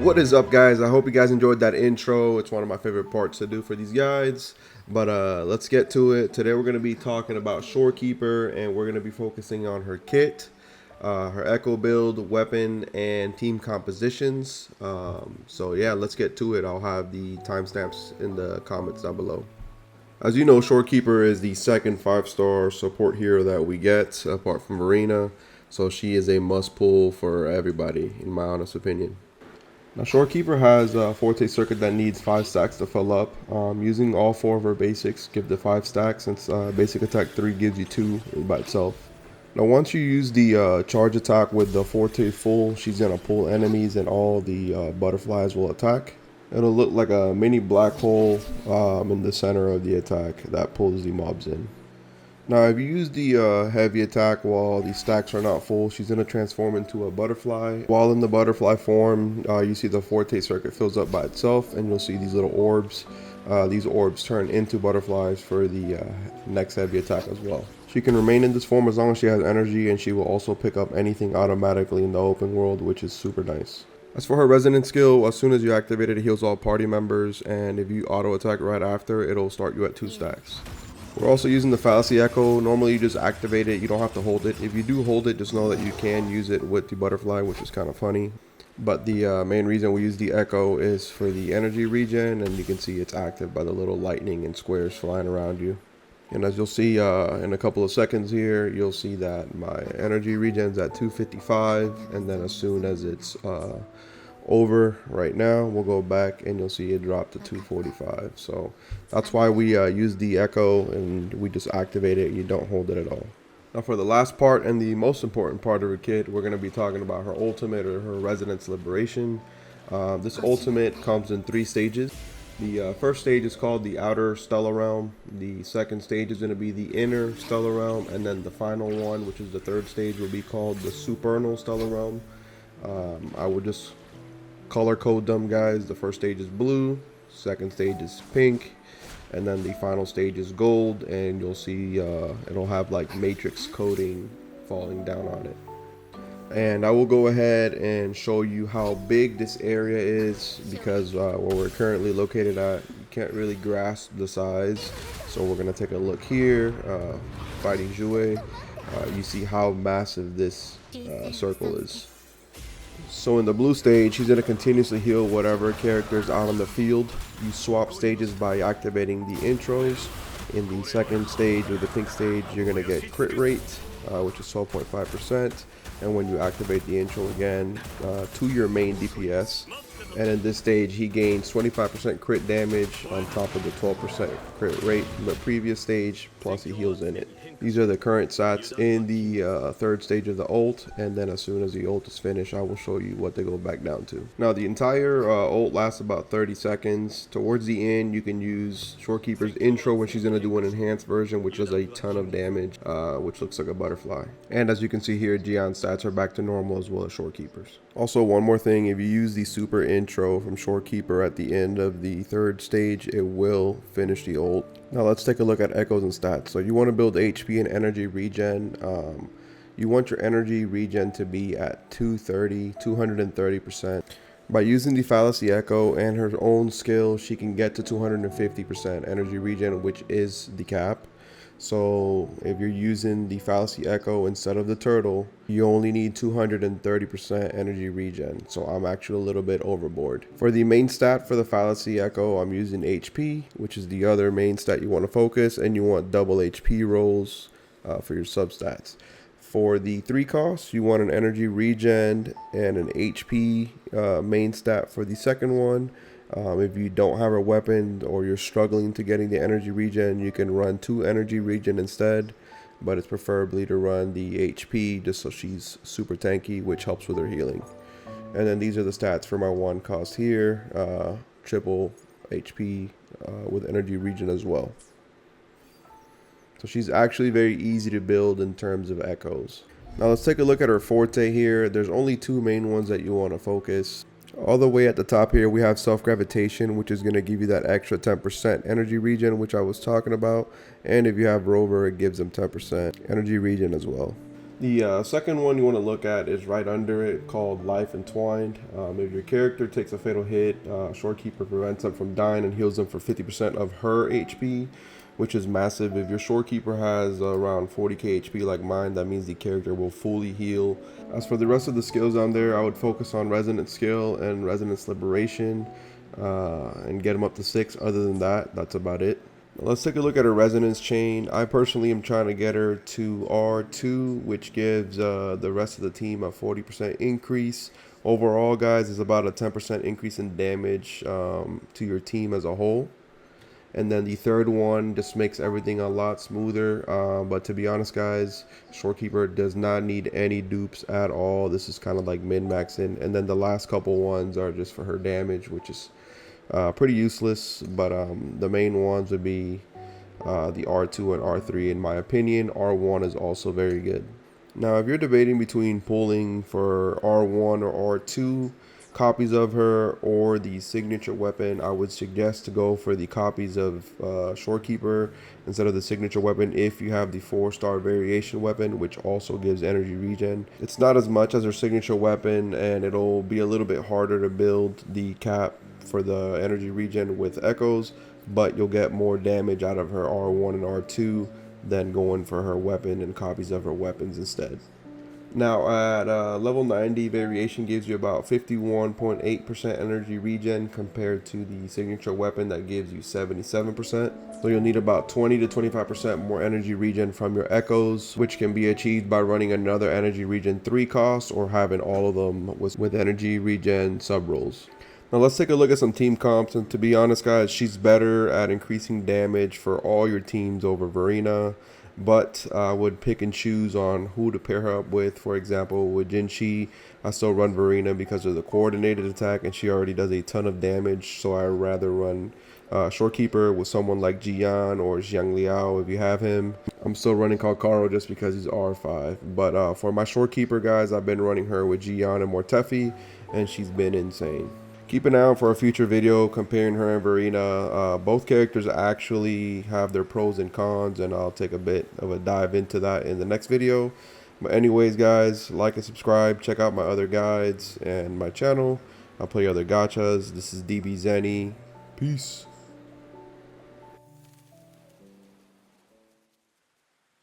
What is up, guys? I hope you guys enjoyed that intro. It's one of my favorite parts to do for these guides. But let's get to it. Today we're going to be talking about Shorekeeper, and we're going to be focusing on her kit, her echo build, weapon, and team compositions. So yeah, let's get to it. I'll have the timestamps in the comments down below. As you know, Shorekeeper is the second 5-star support hero that we get, apart from Marina. So she is a must pull for everybody, in my honest opinion. Now, Shorekeeper has a Forte circuit that needs 5 stacks to fill up. Using all 4 of her basics give the 5 stacks, since basic attack 3 gives you 2 by itself. Now, once you use the charge attack with the Forte full, she's going to pull enemies and all the butterflies will attack. It'll look like a mini black hole in the center of the attack that pulls the mobs in. Now, if you use the heavy attack while the stacks are not full, she's going to transform into a butterfly. While in the butterfly form, you see the Forte circuit fills up by itself, and you'll see these little orbs. These orbs turn into butterflies for the next heavy attack as well. She can remain in this form as long as she has energy, and she will also pick up anything automatically in the open world, which is super nice. As for her resonance skill, as soon as you activate it, it heals all party members, and if you auto attack right after, it'll start you at 2 stacks. We're also using the Fallacy Echo. Normally you just activate it, you don't have to hold it. If you do hold it, just know that you can use it with the butterfly, which is kind of funny. But the main reason we use the Echo is for the energy regen, and you can see it's active by the little lightning and squares flying around you. And as you'll see in a couple of seconds here, you'll see that my energy regen's at 255, and then as soon as it's over right now, we'll go back and you'll see it drop to 245. So that's why we use the Echo, and we just activate it. You don't hold it at all. Now, for the last part and the most important part of her kit, we're going to be talking about her ultimate, or her Resonance Liberation. This ultimate comes in 3 stages. The first stage is called the Outer Stellar Realm. The second stage is going to be the Inner Stellar Realm, and then the final one, which is the 3rd stage, will be called the Supernal Stellar Realm. I would just color code them, guys. The first stage is blue, second stage is pink, and then the final stage is gold, and you'll see it'll have like matrix coding falling down on it. And I will go ahead and show you how big this area is, because where we're currently located at, you can't really grasp the size. So we're going to take a look here, fighting Jouet. You see how massive this circle is. So in the blue stage, he's going to continuously heal whatever characters out on the field. You swap stages by activating the intros. In the second stage, or the pink stage, you're going to get crit rate, which is 12.5%. And when you activate the intro again, to your main DPS. And in this stage, he gains 25% crit damage on top of the 12% crit rate from the previous stage, plus he heals in it. These are the current stats in the 3rd stage of the ult, and then as soon as the ult is finished, I will show you what they go back down to. Now, the entire ult lasts about 30 seconds. Towards the end, you can use Shorekeeper's intro, when she's going to do an enhanced version, which does a ton of damage, which looks like a butterfly. And as you can see here, Gion's stats are back to normal, as well as Shorekeeper's. Also, one more thing, if you use the super intro from Shorekeeper at the end of the 3rd stage, it will finish the ult. Now let's take a look at echoes and stats. So you want to build HP and energy regen. You want your energy regen to be at 230%. By using the Fallacy Echo and her own skill, she can get to 250% energy regen, which is the cap. So if you're using the Fallacy Echo instead of the turtle, you only need 230% energy regen. So I'm actually a little bit overboard. For the main stat for the Fallacy Echo, I'm using HP, which is the other main stat you want to focus, and you want double HP rolls for your substats. For the 3 costs, you want an energy regen and an HP main stat for the second one. If you don't have a weapon, or you're struggling to getting the energy regen, you can run 2 energy regen instead, but it's preferably to run the HP just so she's super tanky, which helps with her healing. And then these are the stats for my 1 cost here, triple HP with energy regen as well. So she's actually very easy to build in terms of echoes. Now let's take a look at her Forte here. There's only 2 main ones that you want to focus. All the way at the top here, we have self-gravitation, which is going to give you that extra 10% energy regen, which I was talking about. And if you have Rover, it gives them 10% energy regen as well. The second one you want to look at is right under it, called Life Entwined. If your character takes a fatal hit, Shorekeeper prevents them from dying and heals them for 50% of her HP, which is massive. If your Shorekeeper has around 40k HP like mine, that means the character will fully heal. As for the rest of the skills down there, I would focus on Resonance Skill and Resonance Liberation and get them up to 6. Other than that, that's about it. Let's take a look at her resonance chain. I personally am trying to get her to R2, which gives the rest of the team a 40% increase. Overall, guys, is about a 10% increase in damage to your team as a whole. And then the third one just makes everything a lot smoother. But to be honest, guys, Shorekeeper does not need any dupes at all. This is kind of like min-maxing. And then the last couple ones are just for her damage, which is pretty useless. But the main ones would be the R2 and R3 in my opinion. R1 is also very good. Now, if you're debating between pulling for R1 or R2 copies of her or the signature weapon, I would suggest to go for the copies of Shorekeeper instead of the signature weapon if you have the 4-star variation weapon, which also gives energy regen. It's not as much as her signature weapon, and it'll be a little bit harder to build the cap for the energy regen with echoes, but you'll get more damage out of her R1 and R2 than going for her weapon and copies of her weapons instead. Now at level 90, variation gives you about 51.8% energy regen compared to the signature weapon that gives you 77%. So you'll need about 20 to 25% more energy regen from your echoes, which can be achieved by running another energy regen 3 cost or having all of them with energy regen sub rolls. Now let's take a look at some team comps, and to be honest, guys, she's better at increasing damage for all your teams over Verena, but I would pick and choose on who to pair her up with. For example, with Jinchi, I still run Verena because of the coordinated attack, and she already does a ton of damage, so I'd rather run Shorekeeper with someone like Jian or Xiang Liao if you have him. I'm still running Kalkaro just because he's R5, but for my Shorekeeper, guys, I've been running her with Jian and Mortefi, and she's been insane. Keep an eye out for a future video comparing her and Verena. Both characters actually have their pros and cons, and I'll take a bit of a dive into that in the next video. But anyways, guys, like and subscribe. Check out my other guides and my channel. I'll play other gachas. This is DBZeni. Peace.